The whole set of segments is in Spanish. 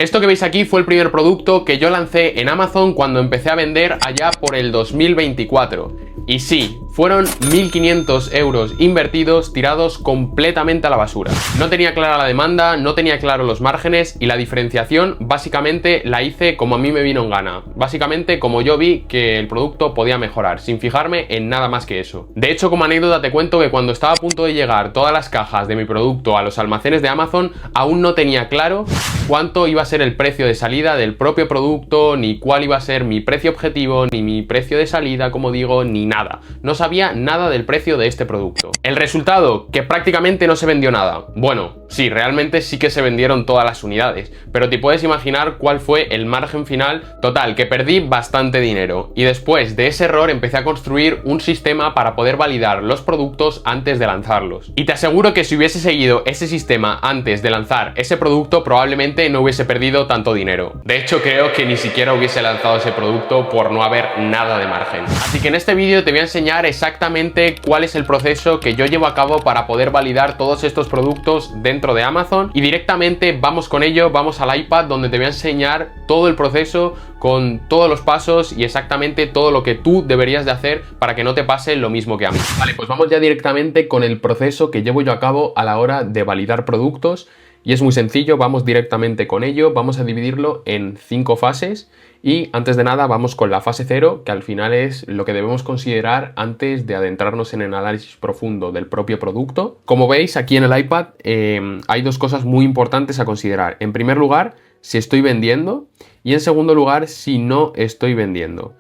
Esto que veis aquí fue el primer producto que yo lancé en Amazon cuando empecé a vender allá por el 2024. Y sí, fueron 1.500 euros invertidos tirados completamente a la basura. No tenía clara la demanda, no tenía claro los márgenes y la diferenciación básicamente la hice como a mí me vino en gana. Básicamente como yo vi que el producto podía mejorar, sin fijarme en nada más que eso. De hecho, como anécdota te cuento que cuando estaba a punto de llegar todas las cajas de mi producto a los almacenes de Amazon, aún no tenía claro cuánto iba a ser el precio de salida del propio producto, ni cuál iba a ser mi precio objetivo, ni mi precio de salida, como digo, ni nada. No sabía nada del precio de este producto. El resultado, que prácticamente no se vendió nada. Bueno, sí, realmente sí que se vendieron todas las unidades, pero te puedes imaginar cuál fue el margen final. Total, que perdí bastante dinero. Y después de ese error empecé a construir un sistema para poder validar los productos antes de lanzarlos. Y te aseguro que si hubiese seguido ese sistema antes de lanzar ese producto, probablemente no hubiese perdido tanto dinero. De hecho, creo que ni siquiera hubiese lanzado ese producto por no haber nada de margen. Así que en este vídeo te voy a enseñar exactamente cuál es el proceso que yo llevo a cabo para poder validar todos estos productos dentro de Amazon, y directamente vamos con ello, vamos al iPad donde te voy a enseñar todo el proceso con todos los pasos y exactamente todo lo que tú deberías de hacer para que no te pase lo mismo que a mí. Vale, pues vamos ya directamente con el proceso que llevo yo a cabo a la hora de validar productos. Y es muy sencillo, vamos directamente con ello, vamos a dividirlo en 5 fases y antes de nada vamos con la fase 0, que al final es lo que debemos considerar antes de adentrarnos en el análisis profundo del propio producto. Como veis aquí en el iPad hay dos cosas muy importantes a considerar. En primer lugar, si estoy vendiendo, y en segundo lugar, si no estoy vendiendo.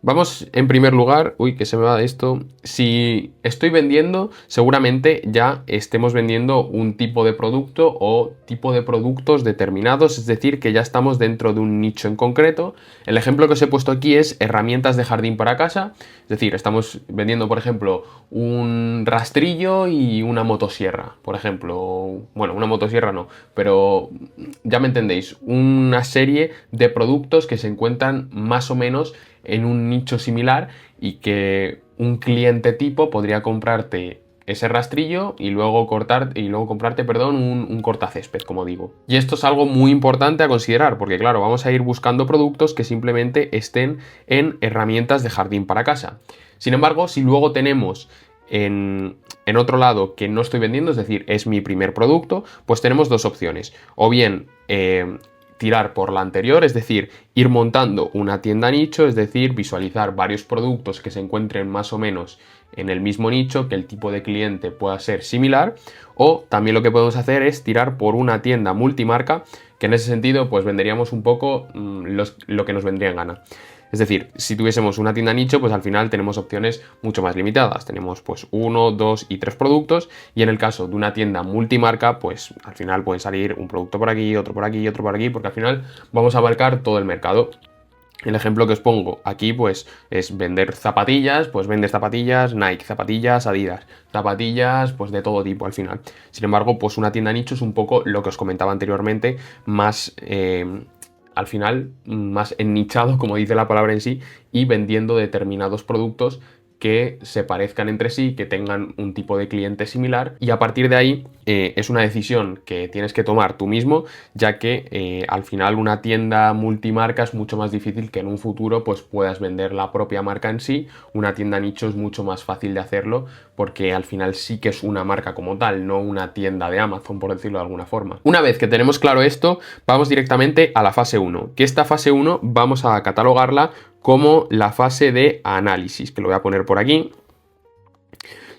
Vamos en primer lugar, uy, que se me va esto. Si estoy vendiendo, seguramente ya estemos vendiendo un tipo de producto o tipo de productos determinados, es decir, que ya estamos dentro de un nicho en concreto. El ejemplo que os he puesto aquí es herramientas de jardín para casa, es decir, estamos vendiendo, por ejemplo, un rastrillo y una motosierra, por ejemplo. Bueno, una motosierra no, pero ya me entendéis, una serie de productos que se encuentran más o menos en un nicho similar y que un cliente tipo podría comprarte ese rastrillo y luego comprarte, perdón, un cortacésped, como digo. Y esto es algo muy importante a considerar porque, claro, vamos a ir buscando productos que simplemente estén en herramientas de jardín para casa. Sin embargo, si luego tenemos en otro lado que no estoy vendiendo, es decir, es mi primer producto, pues tenemos dos opciones. O bien tirar por la anterior, es decir, ir montando una tienda nicho, es decir, visualizar varios productos que se encuentren más o menos en el mismo nicho, que el tipo de cliente pueda ser similar, o también lo que podemos hacer es tirar por una tienda multimarca, que en ese sentido pues venderíamos un poco lo que nos vendría en gana. Es decir, si tuviésemos una tienda nicho, pues al final tenemos opciones mucho más limitadas. Tenemos pues 1, 2 y 3 productos, y en el caso de una tienda multimarca, pues al final pueden salir un producto por aquí, otro por aquí y otro por aquí, porque al final vamos a abarcar todo el mercado. El ejemplo que os pongo aquí pues es vender zapatillas, pues vendes zapatillas Nike, zapatillas Adidas, zapatillas pues de todo tipo al final. Sin embargo, pues una tienda nicho es un poco lo que os comentaba anteriormente, más al final más ennichado, como dice la palabra en sí, y vendiendo determinados productos que se parezcan entre sí, que tengan un tipo de cliente similar, y a partir de ahí es una decisión que tienes que tomar tú mismo, ya que al final una tienda multimarca es mucho más difícil que en un futuro pues puedas vender la propia marca en sí. Una tienda nicho es mucho más fácil de hacerlo porque al final sí que es una marca como tal, no una tienda de Amazon, por decirlo de alguna forma. Una vez que tenemos claro esto, vamos directamente a la fase 1, que esta fase 1 vamos a catalogarla como la fase de análisis, que lo voy a poner por aquí.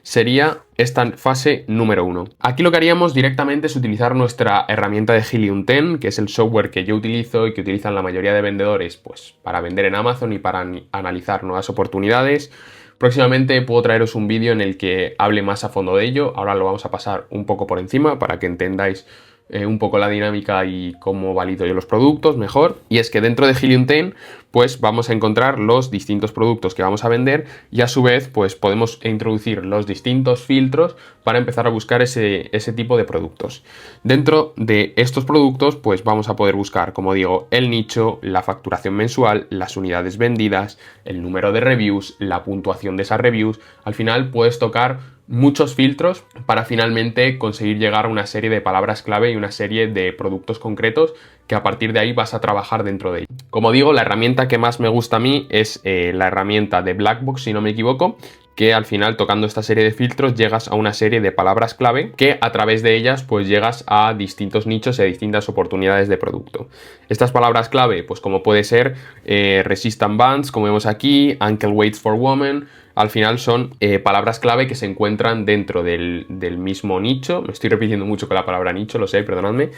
Sería esta fase número 1. Aquí lo que haríamos directamente es utilizar nuestra herramienta de Helium 10, que es el software que yo utilizo y que utilizan la mayoría de vendedores pues, para vender en Amazon y para analizar nuevas oportunidades. Próximamente puedo traeros un vídeo en el que hable más a fondo de ello. Ahora lo vamos a pasar un poco por encima para que entendáis un poco la dinámica y cómo valido yo los productos mejor. Y es que dentro de Helium 10 pues vamos a encontrar los distintos productos que vamos a vender, y a su vez pues podemos introducir los distintos filtros para empezar a buscar ese tipo de productos. Dentro de estos productos pues vamos a poder buscar, como digo, el nicho, la facturación mensual, las unidades vendidas, el número de reviews, la puntuación de esas reviews. Al final puedes tocar muchos filtros para finalmente conseguir llegar a una serie de palabras clave y una serie de productos concretos que a partir de ahí vas a trabajar dentro de ella. Como digo, la herramienta que más me gusta a mí es la herramienta de Blackbox, si no me equivoco, que al final, tocando esta serie de filtros, llegas a una serie de palabras clave que a través de ellas pues llegas a distintos nichos y a distintas oportunidades de producto. Estas palabras clave, pues como puede ser resistant bands, como vemos aquí, ankle weights for women, al final son palabras clave que se encuentran dentro del mismo nicho. Me estoy repitiendo mucho con la palabra nicho, lo sé, perdonadme,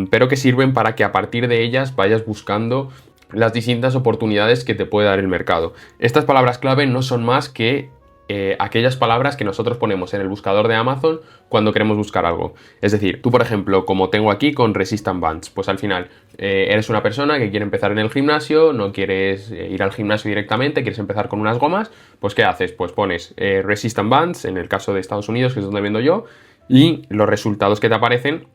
pero que sirven para que a partir de ellas vayas buscando las distintas oportunidades que te puede dar el mercado. Estas palabras clave no son más que aquellas palabras que nosotros ponemos en el buscador de Amazon cuando queremos buscar algo. Es decir, tú por ejemplo, como tengo aquí con resistant bands, pues al final eres una persona que quiere empezar en el gimnasio, no quieres ir al gimnasio directamente, quieres empezar con unas gomas, pues ¿qué haces? Pues pones resistant bands, en el caso de Estados Unidos, que es donde vendo yo, y los resultados que te aparecen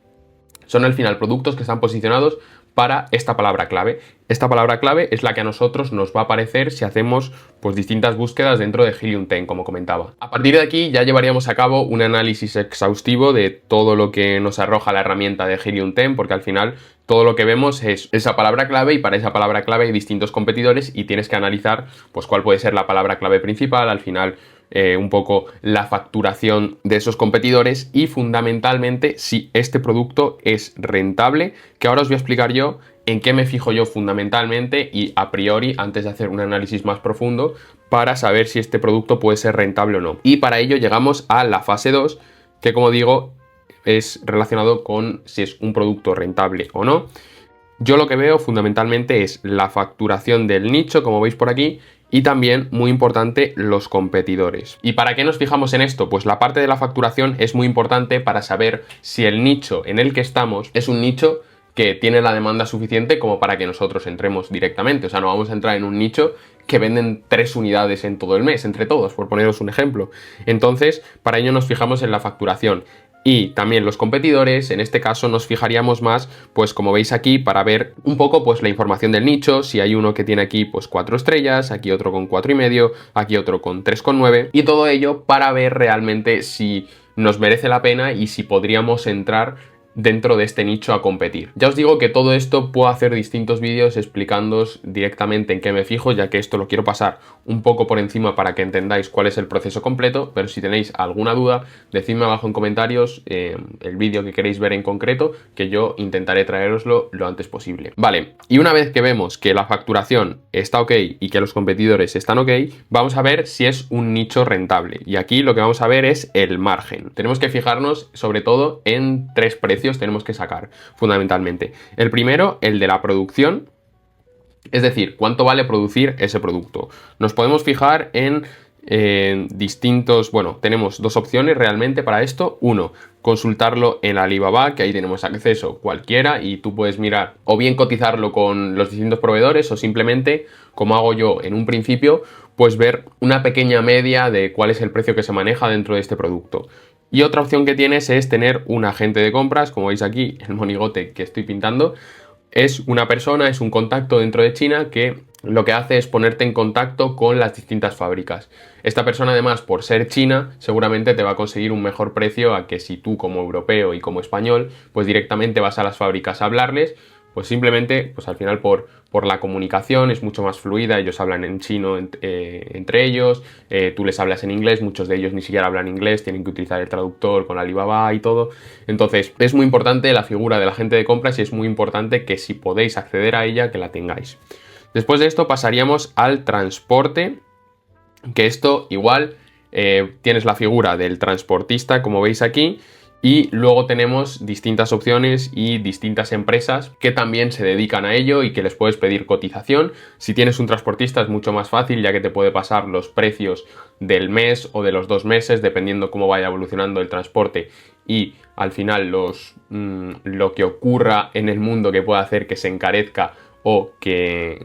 son al final productos que están posicionados para esta palabra clave. Esta palabra clave es la que a nosotros nos va a aparecer si hacemos pues distintas búsquedas dentro de Helium 10, como comentaba. A partir de aquí ya llevaríamos a cabo un análisis exhaustivo de todo lo que nos arroja la herramienta de Helium 10, porque al final todo lo que vemos es esa palabra clave y para esa palabra clave hay distintos competidores y tienes que analizar pues cuál puede ser la palabra clave principal, al final un poco la facturación de esos competidores y fundamentalmente si este producto es rentable, que ahora os voy a explicar yo en qué me fijo yo fundamentalmente y a priori antes de hacer un análisis más profundo para saber si este producto puede ser rentable o no. Y para ello llegamos a la fase 2, que como digo es relacionado con si es un producto rentable o no. Yo lo que veo fundamentalmente es la facturación del nicho, como veis por aquí, y también, muy importante, los competidores. ¿Y para qué nos fijamos en esto? Pues la parte de la facturación es muy importante para saber si el nicho en el que estamos es un nicho que tiene la demanda suficiente como para que nosotros entremos directamente. O sea, no vamos a entrar en un nicho que venden 3 unidades en todo el mes, entre todos, por poneros un ejemplo. Entonces, para ello nos fijamos en la facturación. Y también los competidores, en este caso nos fijaríamos más, pues como veis aquí, para ver un poco pues la información del nicho, si hay uno que tiene aquí pues 4 estrellas, aquí otro con 4,5, aquí otro con 3,9 y todo ello para ver realmente si nos merece la pena y si podríamos entrar dentro de este nicho a competir. Ya os digo que todo esto puedo hacer distintos vídeos explicándoos directamente en qué me fijo, ya que esto lo quiero pasar un poco por encima para que entendáis cuál es el proceso completo, pero si tenéis alguna duda, decidme abajo en comentarios el vídeo que queréis ver en concreto, que yo intentaré traeroslo lo antes posible. Vale, y una vez que vemos que la facturación está ok y que los competidores están ok, vamos a ver si es un nicho rentable. Y aquí lo que vamos a ver es el margen. Tenemos que fijarnos sobre todo en 3 precios tenemos que sacar fundamentalmente. El primero, el de la producción, es decir, cuánto vale producir ese producto. Nos podemos fijar en distintos, bueno, tenemos 2 opciones realmente para esto. Uno, consultarlo en Alibaba, que ahí tenemos acceso cualquiera y tú puedes mirar o bien cotizarlo con los distintos proveedores o simplemente, como hago yo en un principio, pues ver una pequeña media de cuál es el precio que se maneja dentro de este producto. Y otra opción que tienes es tener un agente de compras, como veis aquí, el monigote que estoy pintando. Es una persona, es un contacto dentro de China que lo que hace es ponerte en contacto con las distintas fábricas. Esta persona además, por ser china, seguramente te va a conseguir un mejor precio a que si tú como europeo y como español, pues directamente vas a las fábricas a hablarles. Pues simplemente, pues al final por la comunicación es mucho más fluida, ellos hablan en chino entre ellos, tú les hablas en inglés, muchos de ellos ni siquiera hablan inglés, tienen que utilizar el traductor con Alibaba y todo. Entonces es muy importante la figura del agente de compras y es muy importante que si podéis acceder a ella, que la tengáis. Después de esto pasaríamos al transporte, que esto igual tienes la figura del transportista, como veis aquí, y luego tenemos distintas opciones y distintas empresas que también se dedican a ello y que les puedes pedir cotización. Si tienes un transportista es mucho más fácil, ya que te puede pasar los precios del mes o de los 2 meses, dependiendo cómo vaya evolucionando el transporte y al final lo que ocurra en el mundo que pueda hacer que se encarezca o que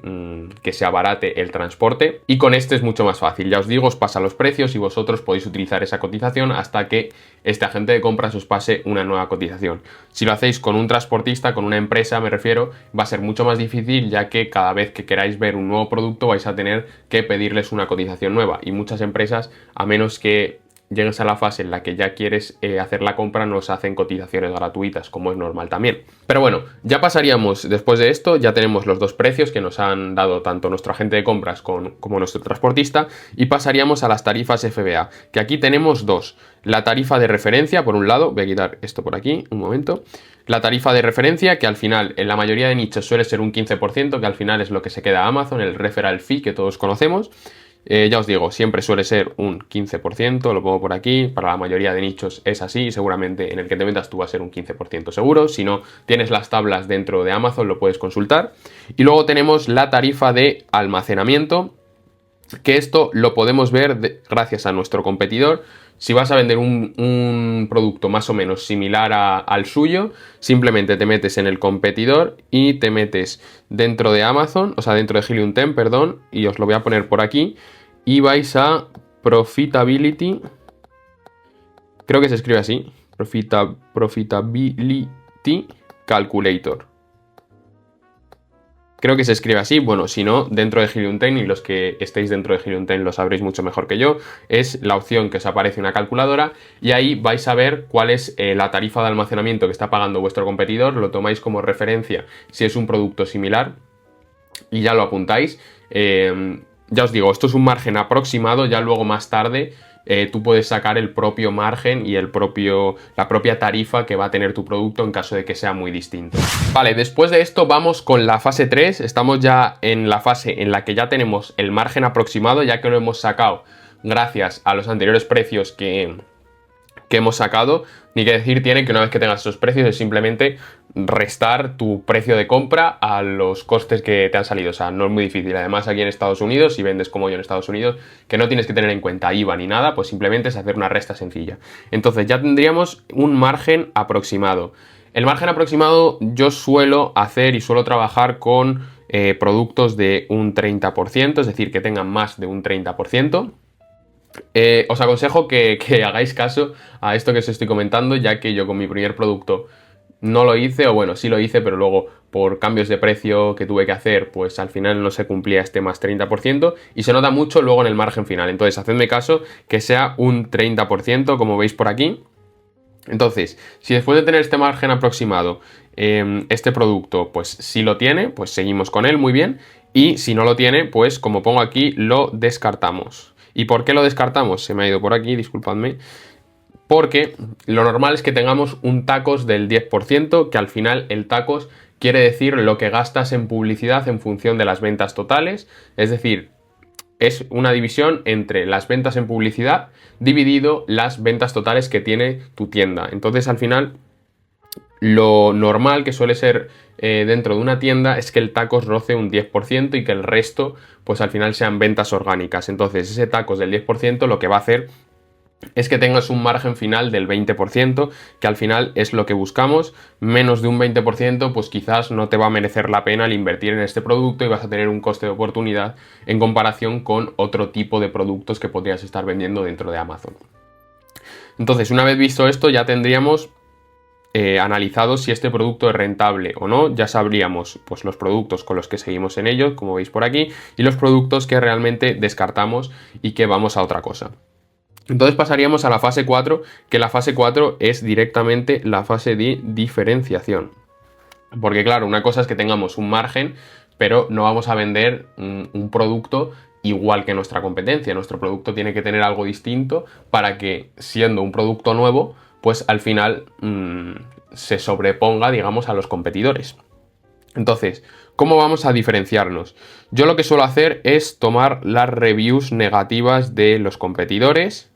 se abarate el transporte. Y con este es mucho más fácil, ya os digo, os pasa los precios y vosotros podéis utilizar esa cotización hasta que este agente de compras os pase una nueva cotización. Si lo hacéis con un transportista, con una empresa me refiero, va a ser mucho más difícil, ya que cada vez que queráis ver un nuevo producto vais a tener que pedirles una cotización nueva y muchas empresas, a menos que llegues a la fase en la que ya quieres hacer la compra, nos hacen cotizaciones gratuitas, como es normal también. Pero bueno, ya pasaríamos, después de esto, ya tenemos los dos precios que nos han dado tanto nuestro agente de compras como nuestro transportista, y pasaríamos a las tarifas FBA, que aquí tenemos dos. La tarifa de referencia, por un lado, voy a quitar esto por aquí, un momento. La tarifa de referencia, que al final, en la mayoría de nichos suele ser un 15%, que al final es lo que se queda a Amazon, el referral fee que todos conocemos. Ya os digo, siempre suele ser un 15%, lo pongo por aquí, para la mayoría de nichos es así, seguramente en el que te metas tú va a ser un 15% seguro, si no tienes las tablas dentro de Amazon lo puedes consultar. Y luego tenemos la tarifa de almacenamiento, que esto lo podemos ver gracias a nuestro competidor. Si vas a vender un producto más o menos similar al suyo, simplemente te metes en el competidor y te metes dentro de Amazon, o sea, dentro de Helium 10, perdón, y os lo voy a poner por aquí, y vais a Profitability, creo que se escribe así, Profitability Calculator. Creo que se escribe así, bueno, si no, dentro de Helium 10, y los que estéis dentro de Helium 10 lo sabréis mucho mejor que yo, es la opción que os aparece una calculadora y ahí vais a ver cuál es la tarifa de almacenamiento que está pagando vuestro competidor, lo tomáis como referencia si es un producto similar y ya lo apuntáis. Ya os digo, esto es un margen aproximado, ya luego más tarde tú puedes sacar el propio margen y la propia tarifa que va a tener tu producto en caso de que sea muy distinto. Vale, después de esto vamos con la fase 3, estamos ya en la fase en la que ya tenemos el margen aproximado, ya que lo hemos sacado gracias a los anteriores precios que hemos sacado. Ni que decir tiene que una vez que tengas esos precios es simplemente restar tu precio de compra a los costes que te han salido, o sea, no es muy difícil. Además aquí en Estados Unidos, si vendes como yo en Estados Unidos, que no tienes que tener en cuenta IVA ni nada, pues simplemente es hacer una resta sencilla. Entonces ya tendríamos un margen aproximado. El margen aproximado yo suelo hacer y suelo trabajar con productos de un 30%, es decir, que tengan más de un 30%. Os aconsejo que hagáis caso a esto que os estoy comentando, ya que yo con mi primer producto no lo hice, o bueno, sí lo hice, pero luego por cambios de precio que tuve que hacer, pues al final no se cumplía este más 30% y se nota mucho luego en el margen final. Entonces, hacedme caso que sea un 30%, como veis por aquí. Entonces, si después de tener este margen aproximado, este producto, pues sí lo tiene, pues seguimos con él muy bien. Y si no lo tiene, pues como pongo aquí, lo descartamos. ¿Y por qué lo descartamos? Se me ha ido por aquí, disculpadme. Porque lo normal es que tengamos un TACOS del 10%, que al final el TACOS quiere decir lo que gastas en publicidad en función de las ventas totales. Es decir, es una división entre las ventas en publicidad dividido las ventas totales que tiene tu tienda. Entonces, al final, lo normal que suele ser dentro de una tienda es que el TACOS roce un 10% y que el resto, pues al final sean ventas orgánicas. Entonces, ese TACOS del 10% lo que va a hacer es que tengas un margen final del 20%, que al final es lo que buscamos. Menos de un 20%, pues quizás no te va a merecer la pena el invertir en este producto y vas a tener un coste de oportunidad en comparación con otro tipo de productos que podrías estar vendiendo dentro de Amazon. Entonces, una vez visto esto, ya tendríamos analizado si este producto es rentable o no. Ya sabríamos pues los productos con los que seguimos en ellos, como veis por aquí, y los productos que realmente descartamos y que vamos a otra cosa. Entonces pasaríamos a la fase 4, que la fase 4 es directamente la fase de diferenciación. Porque claro, una cosa es que tengamos un margen, pero no vamos a vender un producto igual que nuestra competencia. Nuestro producto tiene que tener algo distinto para que, siendo un producto nuevo, pues al final se sobreponga, digamos, a los competidores. Entonces, ¿cómo vamos a diferenciarnos? Yo lo que suelo hacer es tomar las reviews negativas de los competidores.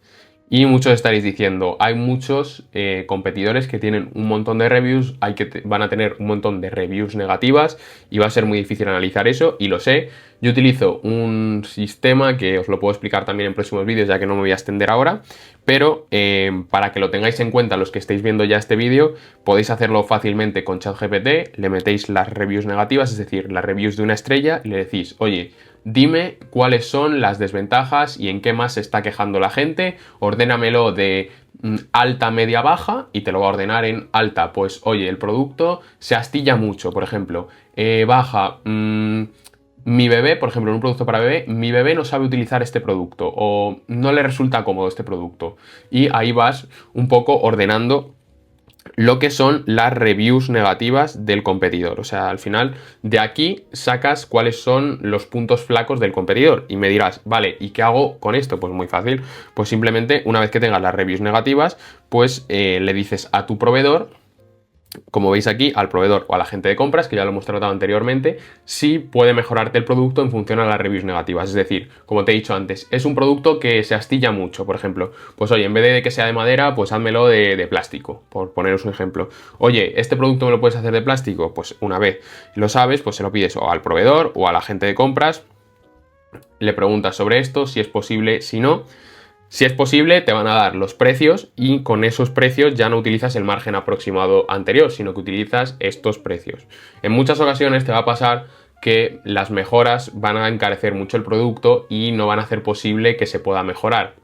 Y muchos estaréis diciendo, hay muchos competidores que tienen un montón de reviews, van a tener un montón de reviews negativas y va a ser muy difícil analizar eso, y lo sé. Yo utilizo un sistema que os lo puedo explicar también en próximos vídeos, ya que no me voy a extender ahora, pero para que lo tengáis en cuenta los que estéis viendo ya este vídeo, podéis hacerlo fácilmente con ChatGPT, le metéis las reviews negativas, es decir, las reviews de una estrella, y le decís, oye, dime cuáles son las desventajas y en qué más se está quejando la gente, ordénamelo de alta, media, baja, y te lo va a ordenar en alta. Pues oye, el producto se astilla mucho, por ejemplo. Baja, mi bebé, por ejemplo, en un producto para bebé, mi bebé no sabe utilizar este producto o no le resulta cómodo este producto. Y ahí vas un poco ordenando lo que son las reviews negativas del competidor. O sea, al final de aquí sacas cuáles son los puntos flacos del competidor y me dirás, vale, ¿y qué hago con esto? Pues muy fácil, pues simplemente una vez que tengas las reviews negativas, pues le dices a tu proveedor, como veis aquí, al proveedor o a la gente de compras, que ya lo hemos tratado anteriormente, si puede mejorarte el producto en función a las reviews negativas. Es decir, como te he dicho antes, es un producto que se astilla mucho, por ejemplo. Pues oye, en vez de que sea de madera, pues házmelo de plástico, por poneros un ejemplo. Oye, ¿este producto me lo puedes hacer de plástico? Pues una vez lo sabes, pues se lo pides o al proveedor o a la gente de compras, le preguntas sobre esto, si es posible, si no. Si es posible, te van a dar los precios y con esos precios ya no utilizas el margen aproximado anterior, sino que utilizas estos precios. En muchas ocasiones te va a pasar que las mejoras van a encarecer mucho el producto y no van a hacer posible que se pueda mejorar.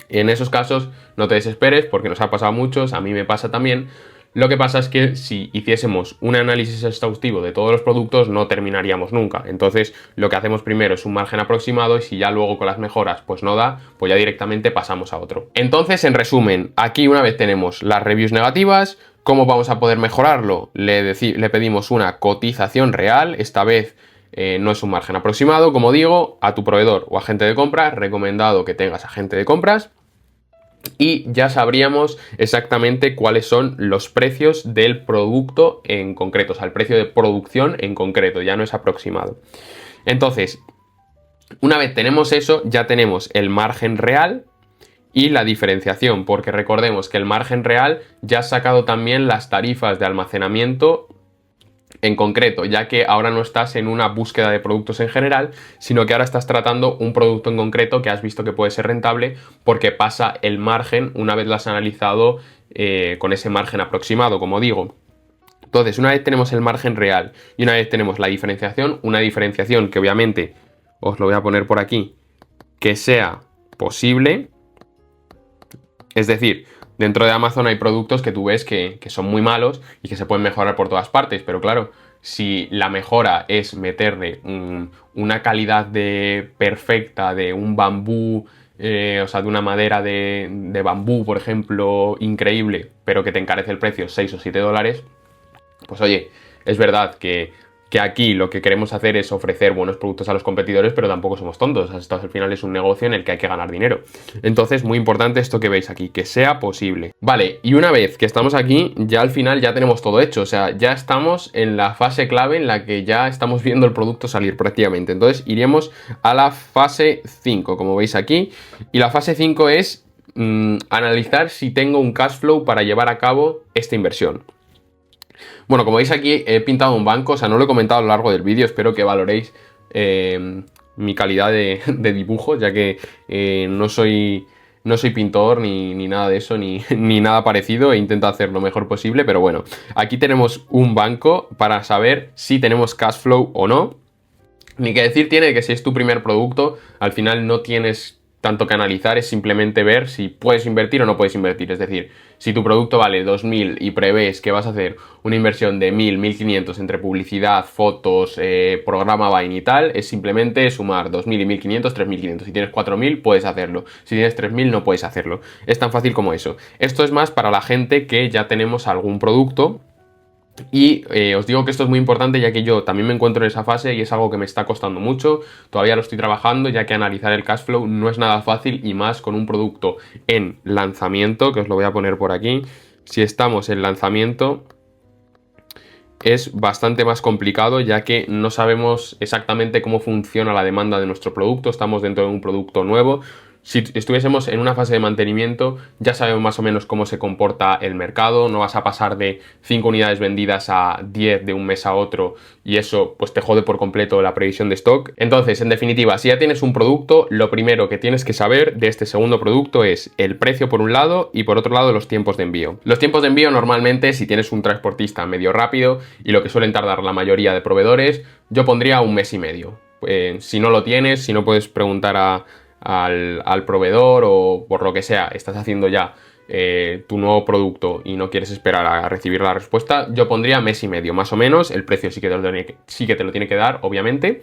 En esos casos no te desesperes porque nos ha pasado a muchos, a mí me pasa también. Lo que pasa es que si hiciésemos un análisis exhaustivo de todos los productos no terminaríamos nunca. Entonces lo que hacemos primero es un margen aproximado y si ya luego con las mejoras pues no da, pues ya directamente pasamos a otro. Entonces, en resumen, aquí una vez tenemos las reviews negativas, ¿cómo vamos a poder mejorarlo? Le pedimos una cotización real, esta vez no es un margen aproximado, como digo, a tu proveedor o agente de compras, recomendado que tengas agente de compras. Y ya sabríamos exactamente cuáles son los precios del producto en concreto, o sea, el precio de producción en concreto, ya no es aproximado. Entonces, una vez tenemos eso, ya tenemos el margen real y la diferenciación, porque recordemos que el margen real ya ha sacado también las tarifas de almacenamiento en concreto, ya que ahora no estás en una búsqueda de productos en general, sino que ahora estás tratando un producto en concreto que has visto que puede ser rentable porque pasa el margen una vez lo has analizado con ese margen aproximado, como digo. Entonces, una vez tenemos el margen real y una vez tenemos la diferenciación, una diferenciación que obviamente os lo voy a poner por aquí, que sea posible, es decir, dentro de Amazon hay productos que tú ves que son muy malos y que se pueden mejorar por todas partes, pero claro, si la mejora es meterle una calidad perfecta de un bambú, o sea, de una madera de bambú, por ejemplo, increíble, pero que te encarece el precio 6 o 7 dólares, pues oye, es verdad que aquí lo que queremos hacer es ofrecer buenos productos a los competidores, pero tampoco somos tontos. Esto al final es un negocio en el que hay que ganar dinero. Entonces, muy importante esto que veis aquí, que sea posible. Vale, y una vez que estamos aquí, ya al final ya tenemos todo hecho. O sea, ya estamos en la fase clave en la que ya estamos viendo el producto salir prácticamente. Entonces, iremos a la fase 5, como veis aquí. Y la fase 5 es analizar si tengo un cash flow para llevar a cabo esta inversión. Bueno, como veis aquí he pintado un banco, o sea, no lo he comentado a lo largo del vídeo, espero que valoréis mi calidad de dibujo, ya que no soy pintor ni nada de eso, ni nada parecido, e intento hacer lo mejor posible, pero bueno, aquí tenemos un banco para saber si tenemos cash flow o no. Ni que decir tiene que si es tu primer producto, al final no tienes tanto que analizar, es simplemente ver si puedes invertir o no puedes invertir. Es decir, si tu producto vale 2.000 y prevés que vas a hacer una inversión de 1.000, 1.500 entre publicidad, fotos, programa Vine y tal, es simplemente sumar 2.000 y 1.500, 3.500. Si tienes 4.000 puedes hacerlo, si tienes 3.000 no puedes hacerlo. Es tan fácil como eso. Esto es más para la gente que ya tenemos algún producto. Y os digo que esto es muy importante ya que yo también me encuentro en esa fase y es algo que me está costando mucho, todavía lo estoy trabajando ya que analizar el cash flow no es nada fácil y más con un producto en lanzamiento, que os lo voy a poner por aquí. Si estamos en lanzamiento es bastante más complicado ya que no sabemos exactamente cómo funciona la demanda de nuestro producto, estamos dentro de un producto nuevo. Si estuviésemos en una fase de mantenimiento, ya sabemos más o menos cómo se comporta el mercado, no vas a pasar de 5 unidades vendidas a 10 de un mes a otro y eso pues te jode por completo la previsión de stock. Entonces, en definitiva, si ya tienes un producto, lo primero que tienes que saber de este segundo producto es el precio por un lado y por otro lado los tiempos de envío. Los tiempos de envío normalmente, si tienes un transportista medio rápido y lo que suelen tardar la mayoría de proveedores, yo pondría 1 mes y medio. Si no lo tienes, si no puedes preguntar al proveedor o por lo que sea estás haciendo ya tu nuevo producto y no quieres esperar a recibir la respuesta, yo pondría mes y medio, más o menos. El precio sí que te lo tiene que dar, obviamente.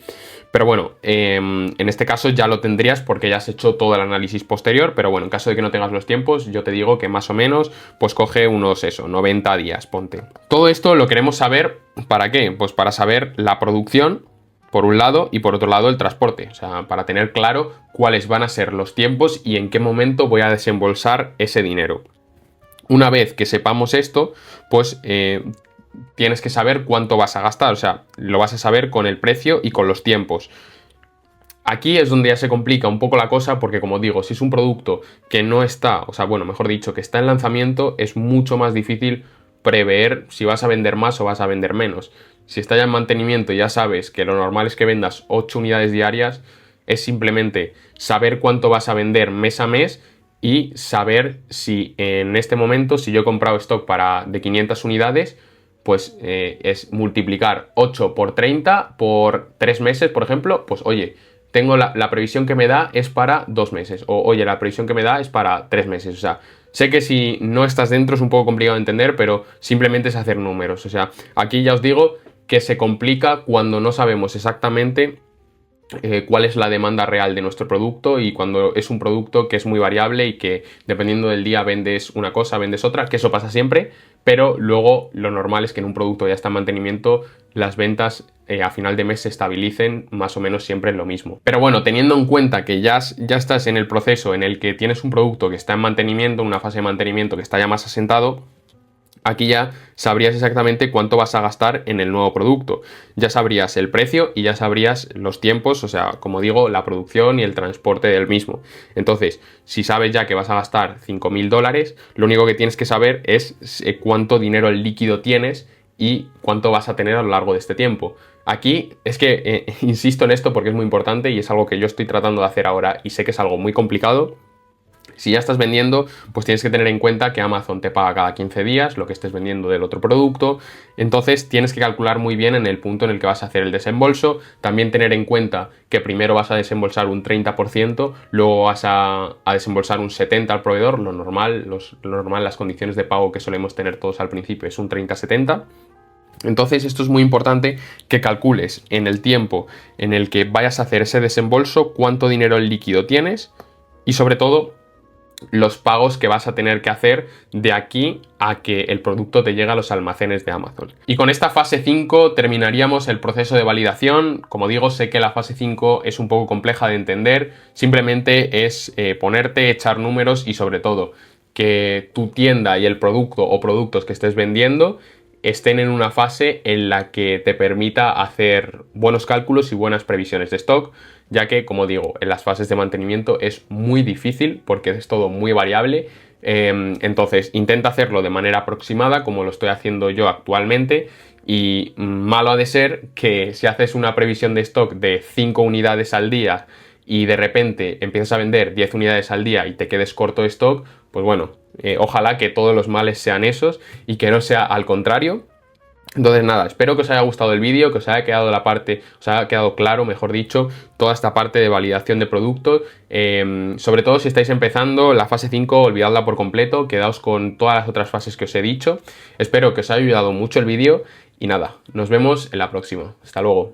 Pero bueno, en este caso ya lo tendrías porque ya has hecho todo el análisis posterior. Pero bueno, en caso de que no tengas los tiempos, yo te digo que más o menos, pues coge unos, 90 días, ponte. Todo esto lo queremos saber, ¿para qué? Pues para saber la producción, por un lado, y por otro lado el transporte. O sea, para tener claro cuáles van a ser los tiempos y en qué momento voy a desembolsar ese dinero. Una vez que sepamos esto, pues tienes que saber cuánto vas a gastar. O sea, lo vas a saber con el precio y con los tiempos. Aquí es donde ya se complica un poco la cosa porque, como digo, si es un producto que no está, o sea, bueno, mejor dicho, que está en lanzamiento, es mucho más difícil prever si vas a vender más o vas a vender menos. Si está ya en mantenimiento y ya sabes que lo normal es que vendas 8 unidades diarias, es simplemente saber cuánto vas a vender mes a mes y saber si en este momento, si yo he comprado stock de 500 unidades, pues es multiplicar 8 por 30 por 3 meses, por ejemplo, pues oye, tengo la previsión que me da es para 2 meses, o oye, la previsión que me da es para 3 meses, o sea, sé que si no estás dentro es un poco complicado de entender, pero simplemente es hacer números, o sea, aquí ya os digo que se complica cuando no sabemos exactamente cuál es la demanda real de nuestro producto y cuando es un producto que es muy variable y que dependiendo del día vendes una cosa, vendes otra, que eso pasa siempre, pero luego lo normal es que en un producto ya está en mantenimiento las ventas a final de mes se estabilicen más o menos siempre en lo mismo. Pero bueno, teniendo en cuenta que ya estás en el proceso en el que tienes un producto que está en mantenimiento, una fase de mantenimiento que está ya más asentado, aquí ya sabrías exactamente cuánto vas a gastar en el nuevo producto. Ya sabrías el precio y ya sabrías los tiempos, o sea, como digo, la producción y el transporte del mismo. Entonces, si sabes ya que vas a gastar 5.000 dólares, lo único que tienes que saber es cuánto dinero líquido tienes y cuánto vas a tener a lo largo de este tiempo. Aquí es que insisto en esto porque es muy importante y es algo que yo estoy tratando de hacer ahora y sé que es algo muy complicado. Si ya estás vendiendo, pues tienes que tener en cuenta que Amazon te paga cada 15 días lo que estés vendiendo del otro producto. Entonces tienes que calcular muy bien en el punto en el que vas a hacer el desembolso. También tener en cuenta que primero vas a desembolsar un 30%, luego vas a desembolsar un 70% al proveedor. Lo normal, las condiciones de pago que solemos tener todos al principio es un 30-70%. Entonces esto es muy importante que calcules en el tiempo en el que vayas a hacer ese desembolso cuánto dinero en líquido tienes y sobre todo los pagos que vas a tener que hacer de aquí a que el producto te llegue a los almacenes de Amazon. Y con esta fase 5 terminaríamos el proceso de validación. Como digo, sé que la fase 5 es un poco compleja de entender, simplemente es ponerte, echar números y sobre todo que tu tienda y el producto o productos que estés vendiendo estén en una fase en la que te permita hacer buenos cálculos y buenas previsiones de stock, ya que, como digo, en las fases de mantenimiento es muy difícil porque es todo muy variable. Entonces intenta hacerlo de manera aproximada como lo estoy haciendo yo actualmente y malo ha de ser que si haces una previsión de stock de 5 unidades al día y de repente empiezas a vender 10 unidades al día y te quedes corto de stock, pues bueno, ojalá que todos los males sean esos y que no sea al contrario. Entonces nada, espero que os haya gustado el vídeo, que os haya quedado claro, mejor dicho, toda esta parte de validación de productos. Sobre todo si estáis empezando la fase 5, olvidadla por completo, quedaos con todas las otras fases que os he dicho. Espero que os haya ayudado mucho el vídeo y nada, nos vemos en la próxima. Hasta luego.